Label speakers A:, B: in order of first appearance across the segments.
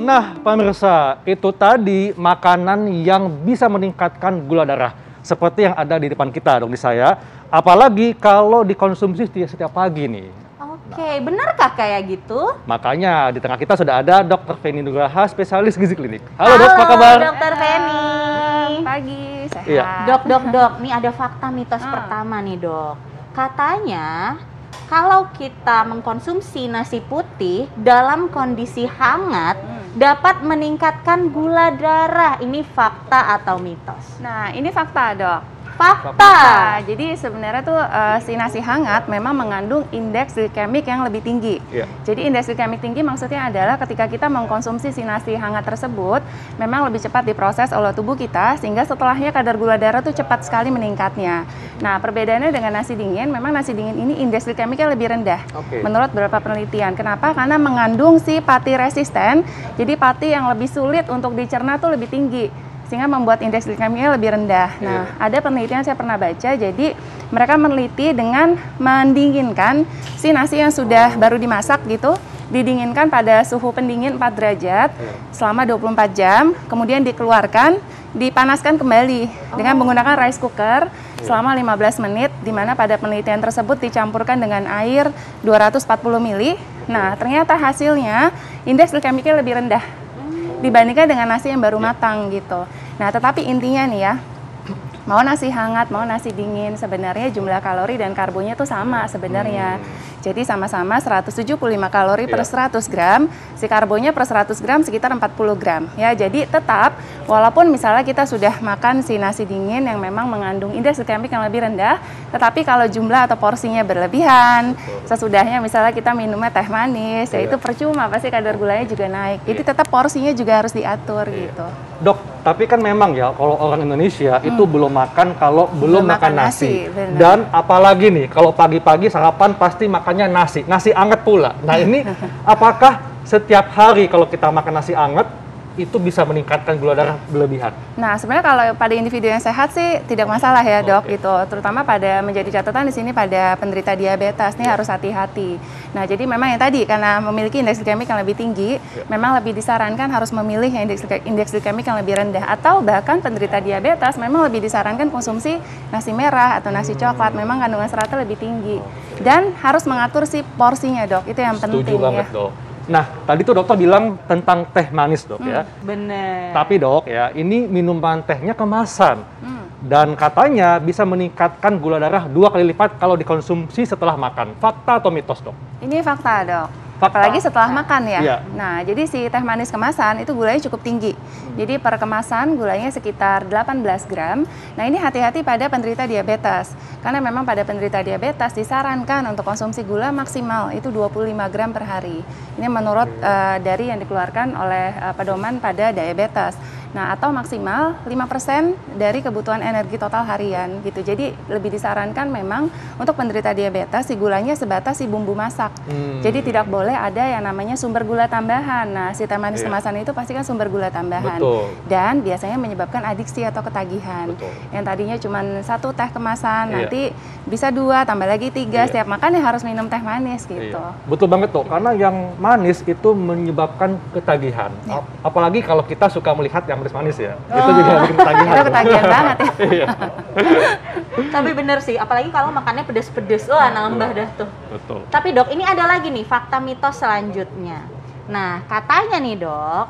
A: Nah, pemirsa, itu tadi makanan yang bisa meningkatkan gula darah. Seperti yang ada di depan kita dong, di saya. Apalagi kalau dikonsumsi setiap pagi nih.
B: Oke, benarkah kayak gitu?
A: Makanya di tengah kita sudah ada Dr. Feni Nugraha, spesialis gizi klinik. Halo dok, apa kabar?
B: Dokter Feni.
C: Pagi, sehat.
A: Iya.
B: Dok, nih ada fakta mitos pertama nih dok. Katanya kalau kita mengkonsumsi nasi putih dalam kondisi hangat dapat meningkatkan gula darah. Ini fakta atau mitos?
C: Nah, ini fakta, Dok.
B: Fakta.
C: Jadi sebenarnya tuh si nasi hangat memang mengandung indeks glikemik yang lebih tinggi.
A: Iya.
C: Jadi indeks glikemik tinggi maksudnya adalah ketika kita mengkonsumsi si nasi hangat tersebut memang lebih cepat diproses oleh tubuh kita sehingga setelahnya kadar gula darah tuh cepat sekali meningkatnya. Nah, perbedaannya dengan nasi dingin, memang nasi dingin ini indeks glikemiknya lebih rendah. Menurut beberapa penelitian. Kenapa? Karena mengandung si pati resisten. Jadi pati yang lebih sulit untuk dicerna tuh lebih tinggi, sehingga membuat indeks glikemiknya lebih rendah. Nah, ada penelitian saya pernah baca, jadi mereka meneliti dengan mendinginkan si nasi yang sudah baru dimasak gitu, didinginkan pada suhu pendingin 4 derajat selama 24 jam, kemudian dikeluarkan, dipanaskan kembali dengan menggunakan rice cooker selama 15 menit, di mana pada penelitian tersebut dicampurkan dengan air 240 ml. Nah, ternyata hasilnya indeks glikemiknya lebih rendah dibandingkan dengan nasi yang baru matang gitu. Nah, tetapi intinya nih ya, mau nasi hangat, mau nasi dingin, sebenarnya jumlah kalori dan karbonya tuh sama sebenarnya. Jadi sama-sama 175 kalori per 100 gram, si karbonya per 100 gram sekitar 40 gram. Ya, jadi tetap, walaupun misalnya kita sudah makan si nasi dingin yang memang mengandung indeks glikemik yang lebih rendah, tetapi kalau jumlah atau porsinya berlebihan, sesudahnya misalnya kita minumnya teh manis, ya itu percuma, pasti kadar gulanya juga naik. Jadi tetap porsinya juga harus diatur gitu.
A: Dok, tapi kan memang ya kalau orang Indonesia itu belum makan kalau belum makan nasi. Dan apalagi nih kalau pagi-pagi sarapan pasti makannya nasi anget pula. Nah ini apakah setiap hari kalau kita makan nasi anget itu bisa meningkatkan gula darah berlebihan?
C: Nah, sebenarnya kalau pada individu yang sehat sih tidak masalah ya, Dok, gitu. Terutama pada menjadi catatan di sini pada penderita diabetes nih harus hati-hati. Nah, jadi memang yang tadi karena memiliki indeks glikemik yang lebih tinggi, memang lebih disarankan harus memilih yang indeks glikemik yang lebih rendah, atau bahkan penderita diabetes memang lebih disarankan konsumsi nasi merah atau nasi coklat, memang kandungan seratnya lebih tinggi. Dan harus mengatur si porsinya, Dok. Itu yang penting.
A: Setuju banget, Dok. Nah, tadi tuh dokter bilang tentang teh manis, Dok, ya.
B: Bener.
A: Tapi, Dok, ya, ini minuman tehnya kemasan. Dan katanya bisa meningkatkan gula darah 2 kali lipat kalau dikonsumsi setelah makan. Fakta atau mitos, Dok?
C: Ini fakta, Dok.
A: Fakta.
C: Apalagi setelah makan ya.
A: Iya.
C: Nah, jadi si teh manis kemasan itu gulanya cukup tinggi. Jadi per kemasan gulanya sekitar 18 gram. Nah, ini hati-hati pada penderita diabetes. Karena memang pada penderita diabetes disarankan untuk konsumsi gula maksimal itu 25 gram per hari. Ini menurut dari yang dikeluarkan oleh pedoman pada diabetes. Nah, atau maksimal 5% dari kebutuhan energi total harian gitu. Jadi lebih disarankan memang untuk penderita diabetes si gulanya sebatas si bumbu masak. Jadi tidak boleh ada yang namanya sumber gula tambahan. Nah, si teh manis kemasan itu pasti kan sumber gula tambahan. Dan biasanya menyebabkan adiksi atau ketagihan. Yang tadinya cuma 1 teh kemasan, nanti bisa 2, tambah lagi 3, setiap makan ya harus minum teh manis gitu.
A: Betul banget, Dok. Karena yang manis itu menyebabkan ketagihan. Apalagi kalau kita suka melihat yang manis ya, itu juga bikin ketagihan.
C: Itu ketagihan banget ya.
B: Tapi bener sih, apalagi kalau makannya pedes-pedes, wah nambah dah tuh.
A: Betul.
B: Tapi Dok, ini ada lagi nih fakta mitos selanjutnya. Nah, katanya nih Dok,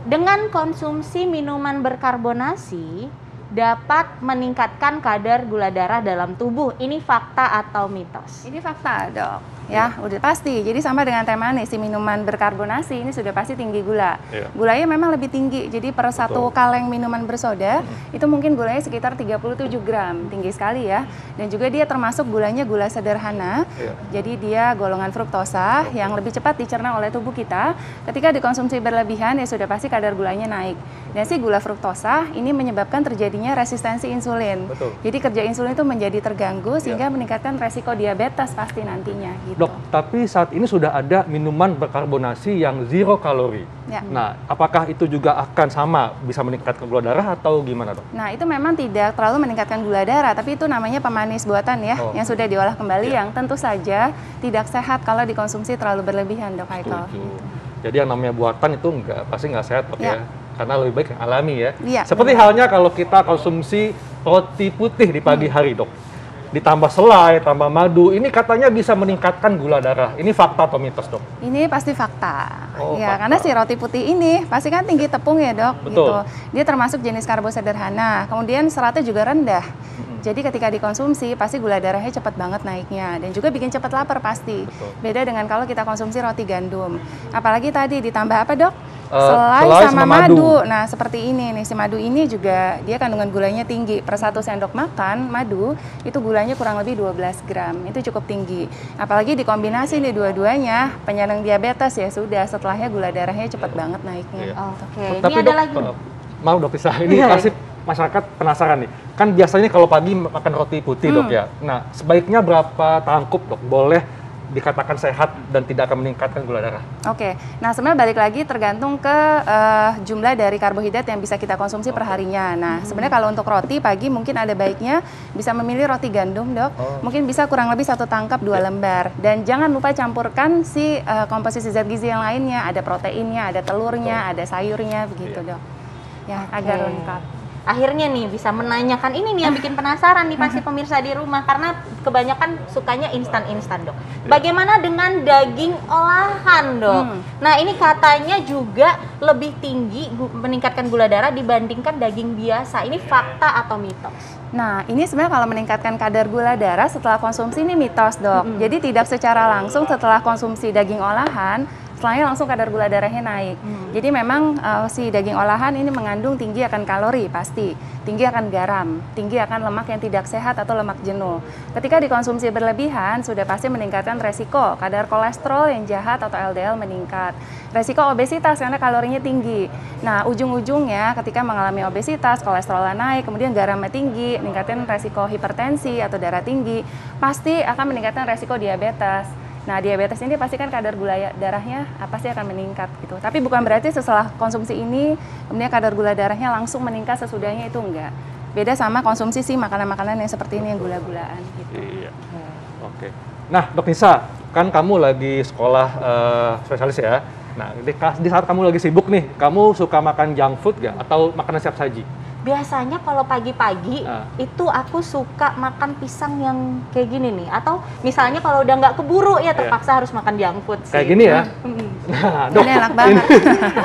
B: dengan konsumsi minuman berkarbonasi dapat meningkatkan kadar gula darah dalam tubuh. Ini fakta atau mitos?
C: Ini fakta, Dok. Ya, udah pasti. Jadi sama dengan teh manis, si minuman berkarbonasi ini sudah pasti tinggi gula. Gulanya memang lebih tinggi. Jadi per 1 kaleng minuman bersoda itu mungkin gulanya sekitar 37 gram. Tinggi sekali ya. Dan juga dia termasuk gulanya gula sederhana. Jadi dia golongan fruktosa yang lebih cepat dicerna oleh tubuh kita. Ketika dikonsumsi berlebihan ya sudah pasti kadar gulanya naik. Dan si gula fruktosa ini menyebabkan terjadinya resistensi insulin. Jadi kerja insulin itu menjadi terganggu sehingga meningkatkan resiko diabetes pasti nantinya gitu.
A: Dok, tapi saat ini sudah ada minuman berkarbonasi yang 0 kalori. Nah, apakah itu juga akan sama bisa meningkatkan gula darah atau gimana, Dok?
C: Nah, itu memang tidak terlalu meningkatkan gula darah, tapi itu namanya pemanis buatan ya, yang sudah diolah kembali yang tentu saja tidak sehat kalau dikonsumsi terlalu berlebihan, Dok Haikal.
A: Jadi yang namanya buatan itu pasti nggak sehat dok ya. Karena lebih baik yang alami ya.
C: Iya,
A: Seperti halnya kalau kita konsumsi roti putih di pagi hari dok. Ditambah selai, tambah madu, ini katanya bisa meningkatkan gula darah. Ini fakta atau mitos dok?
C: Ini pasti fakta.
A: Oh,
C: Ya,
A: fakta.
C: karena si roti putih ini pasti kan tinggi tepung ya dok.
A: Betul.
C: Gitu. Dia termasuk jenis karbo sederhana. Kemudian seratnya juga rendah. Jadi ketika dikonsumsi pasti gula darahnya cepat banget naiknya dan juga bikin cepat lapar pasti.
A: Betul.
C: Beda dengan kalau kita konsumsi roti gandum. Apalagi tadi ditambah apa dok?
A: Selai
C: Selai
A: sama
C: sama
A: madu.
C: madu. Nah seperti ini nih, si madu ini juga dia kandungan gulanya tinggi. Per 1 sendok makan madu itu gulanya kurang lebih 12 gram. Itu cukup tinggi. Apalagi dikombinasi nih dua-duanya penyandang diabetes ya sudah setelahnya gula darahnya cepat banget naiknya.
A: Iya.
B: Oke,
A: Tapi
B: ini ada
A: dok,
B: lagi.
A: mau dok Lisa, ini
B: Iya.
A: pasti masyarakat penasaran nih. Kan biasanya kalau pagi makan roti putih dok ya. Nah, sebaiknya berapa tangkup dok boleh dikatakan sehat dan tidak akan meningkatkan gula darah?
C: Oke, nah sebenarnya balik lagi tergantung ke jumlah dari karbohidrat yang bisa kita konsumsi per harinya. Nah, sebenarnya kalau untuk roti pagi mungkin ada baiknya bisa memilih roti gandum dok. Mungkin bisa kurang lebih 1 tangkap 2 lembar. Dan jangan lupa campurkan si komposisi zat gizi yang lainnya. Ada proteinnya, ada telurnya, ada sayurnya, begitu dok. Ya, agar
B: Oke.
C: lengkap.
B: Akhirnya nih bisa menanyakan ini nih yang bikin penasaran nih pasti pemirsa di rumah karena kebanyakan sukanya instan-instan dok. Bagaimana dengan daging olahan dok? Nah ini katanya juga lebih tinggi meningkatkan gula darah dibandingkan daging biasa. Ini fakta atau mitos?
C: Nah, ini sebenarnya kalau meningkatkan kadar gula darah setelah konsumsi ini mitos, dok. Jadi tidak secara langsung setelah konsumsi daging olahan, setelahnya langsung kadar gula darahnya naik. Jadi memang si daging olahan ini mengandung tinggi akan kalori pasti, tinggi akan garam, tinggi akan lemak yang tidak sehat atau lemak jenuh. Ketika dikonsumsi berlebihan, sudah pasti meningkatkan resiko kadar kolesterol yang jahat atau LDL meningkat. Resiko obesitas karena kalorinya tinggi. Nah, ujung-ujungnya ketika mengalami obesitas, kolesterolnya naik, kemudian garamnya tinggi, meningkatkan resiko hipertensi atau darah tinggi, pasti akan meningkatkan resiko diabetes. Nah, diabetes ini pasti kan kadar gula darahnya pasti akan meningkat gitu. Tapi bukan berarti setelah konsumsi ini kemudian kadar gula darahnya langsung meningkat sesudahnya, itu enggak. Beda sama konsumsi sih makanan-makanan yang seperti ini yang gula-gulaan gitu.
A: Iya. Oke. Nah, Dok Nisa, kan kamu lagi sekolah spesialis ya. Nah, di saat kamu lagi sibuk nih, kamu suka makan junk food gak? Atau makanan siap saji?
B: Biasanya kalau pagi-pagi itu aku suka makan pisang yang kayak gini nih. Atau misalnya kalau udah nggak keburu ya terpaksa harus makan junk food sih.
A: Kayak gini ya? Nah, Dok,
C: Ini enak banget.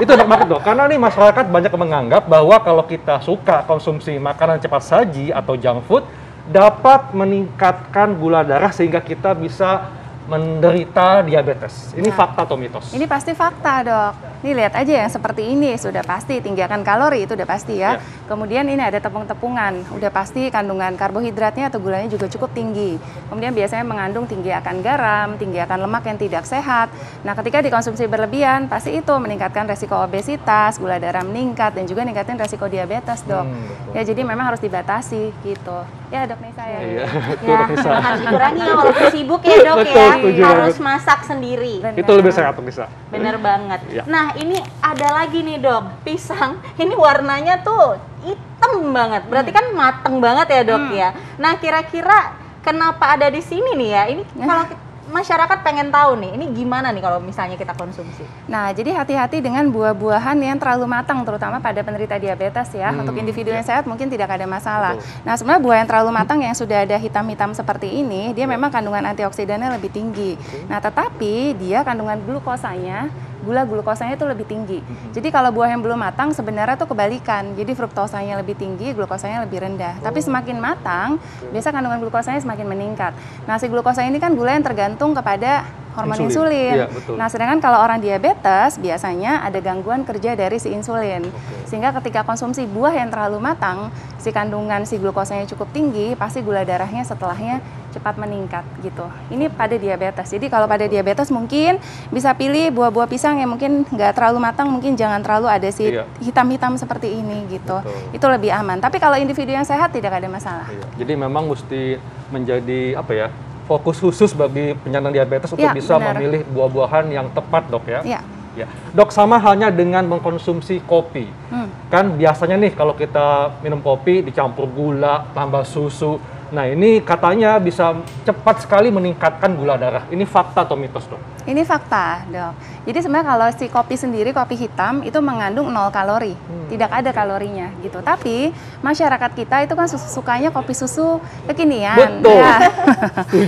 A: itu enak banget dok, karena nih masyarakat banyak yang menganggap bahwa kalau kita suka konsumsi makanan cepat saji atau junk food dapat meningkatkan gula darah sehingga kita bisa menderita diabetes. Ini fakta atau mitos?
C: Ini pasti fakta dok. Nih lihat aja yang seperti ini sudah pasti tinggi akan kalori, itu udah pasti ya. Kemudian ini ada tepung-tepungan, udah pasti kandungan karbohidratnya atau gulanya juga cukup tinggi. Kemudian biasanya mengandung tinggi akan garam, tinggi akan lemak yang tidak sehat. Nah ketika dikonsumsi berlebihan pasti itu meningkatkan resiko obesitas, gula darah meningkat dan juga meningkatkan resiko diabetes dok. Ya jadi memang harus dibatasi gitu. Ya dok Nisa ya.
A: Iya, betul
B: Ya,
A: Dok Nisa.
B: harus dikurangi ya walaupun sibuk ya dok
A: Betul,
B: ya.
A: setuju
B: Harus
A: banget.
B: masak sendiri.
A: Itu lebih sehat Dok Nisa.
B: Bener banget.
A: Iya.
B: Nah ini ada lagi nih dok, pisang. Ini warnanya tuh hitam banget. Berarti kan mateng banget ya dok ya. Nah kira-kira kenapa ada di sini nih ya? Ini kalau masyarakat pengen tahu nih, ini gimana nih kalau misalnya kita konsumsi?
C: Nah, jadi hati-hati dengan buah-buahan yang terlalu matang, terutama pada penderita diabetes ya. Untuk individu yang sehat mungkin tidak ada masalah. Nah, sebenarnya buah yang terlalu matang yang sudah ada hitam-hitam seperti ini, dia memang kandungan antioksidannya lebih tinggi. Nah, tetapi dia kandungan glukosanya, gula glukosanya itu lebih tinggi. Jadi kalau buah yang belum matang sebenarnya tuh kebalikan. Jadi fruktosanya lebih tinggi, glukosanya lebih rendah. Tapi semakin matang, biasa kandungan glukosanya semakin meningkat. Nah, si glukosa ini kan gula yang tergantung kepada hormon insulin.
A: Iya, betul.
C: Nah, sedangkan kalau orang diabetes biasanya ada gangguan kerja dari si insulin. Sehingga ketika konsumsi buah yang terlalu matang, si kandungan si glukosanya cukup tinggi, pasti gula darahnya setelahnya cepat meningkat gitu. Ini pada diabetes. Jadi kalau pada diabetes mungkin bisa pilih buah-buah pisang yang mungkin nggak terlalu matang, mungkin jangan terlalu ada si hitam-hitam seperti ini gitu. Itu lebih aman. Tapi kalau individu yang sehat tidak ada masalah.
A: Jadi memang mesti menjadi apa ya? Fokus khusus bagi penyandang diabetes untuk bisa memilih buah-buahan yang tepat dok ya.
C: Iya.
A: Ya. Dok, sama halnya dengan mengkonsumsi kopi. Kan biasanya nih kalau kita minum kopi dicampur gula, tambah susu. Nah ini katanya bisa cepat sekali meningkatkan gula darah. Ini fakta atau mitos dok?
C: Ini fakta, Dok. Jadi sebenarnya kalau si kopi sendiri, kopi hitam itu mengandung 0 kalori, tidak ada kalorinya gitu. Tapi masyarakat kita itu kan sukanya kopi susu kekinian.
A: Betul.
C: Ya.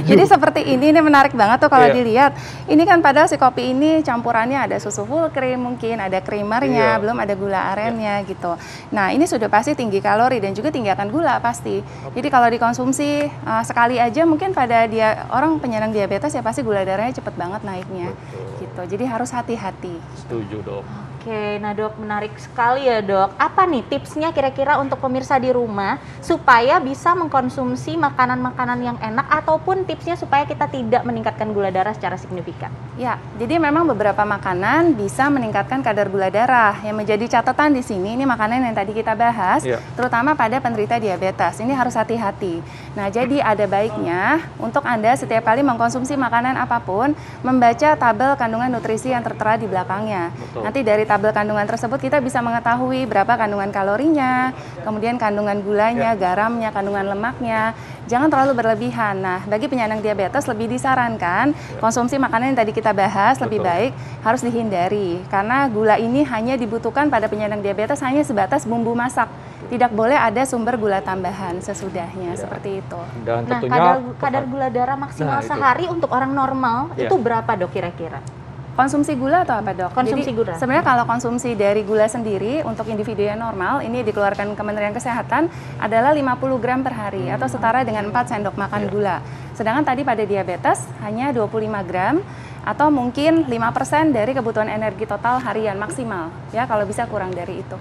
C: Jadi seperti ini menarik banget tuh kalau dilihat. Ini kan padahal si kopi ini campurannya ada susu full cream mungkin, ada creamernya, belum ada gula arennya gitu. Nah ini sudah pasti tinggi kalori dan juga tinggi akan gula pasti. Jadi kalau dikonsumsi sekali aja mungkin pada orang penyandang diabetes ya pasti gula darahnya cepet banget naiknya. Gitu. Jadi harus hati-hati.
A: Setuju, Dok.
B: Oke, nah Dok, menarik sekali ya Dok. Apa nih tipsnya kira-kira untuk pemirsa di rumah supaya bisa mengkonsumsi makanan-makanan yang enak ataupun tipsnya supaya kita tidak meningkatkan gula darah secara signifikan?
C: Ya, jadi memang beberapa makanan bisa meningkatkan kadar gula darah. Yang menjadi catatan di sini ini makanan yang tadi kita bahas, terutama pada penderita diabetes. Ini harus hati-hati. Nah, jadi ada baiknya untuk Anda setiap kali mengkonsumsi makanan apapun membaca tabel kandungan nutrisi yang tertera di belakangnya.
A: Betul.
C: Nanti dari tabel kandungan tersebut kita bisa mengetahui berapa kandungan kalorinya, kemudian kandungan gulanya, garamnya, kandungan lemaknya. Jangan terlalu berlebihan. Nah, bagi penyandang diabetes lebih disarankan konsumsi makanan yang tadi kita bahas lebih baik harus dihindari karena gula ini hanya dibutuhkan pada penyandang diabetes hanya sebatas bumbu masak. Tidak boleh ada sumber gula tambahan sesudahnya seperti itu.
A: Dan
B: nah,
A: tentunya
B: kadar gula darah maksimal sehari untuk orang normal itu berapa Dok kira-kira?
C: Konsumsi gula atau apa Dok?
B: Konsumsi gula.
C: Sebenarnya kalau konsumsi dari gula sendiri untuk individu yang normal ini dikeluarkan Kementerian Kesehatan adalah 50 gram per hari atau setara dengan 4 sendok makan gula. Sedangkan tadi pada diabetes hanya 25 gram atau mungkin 5% dari kebutuhan energi total harian maksimal ya kalau bisa kurang dari itu.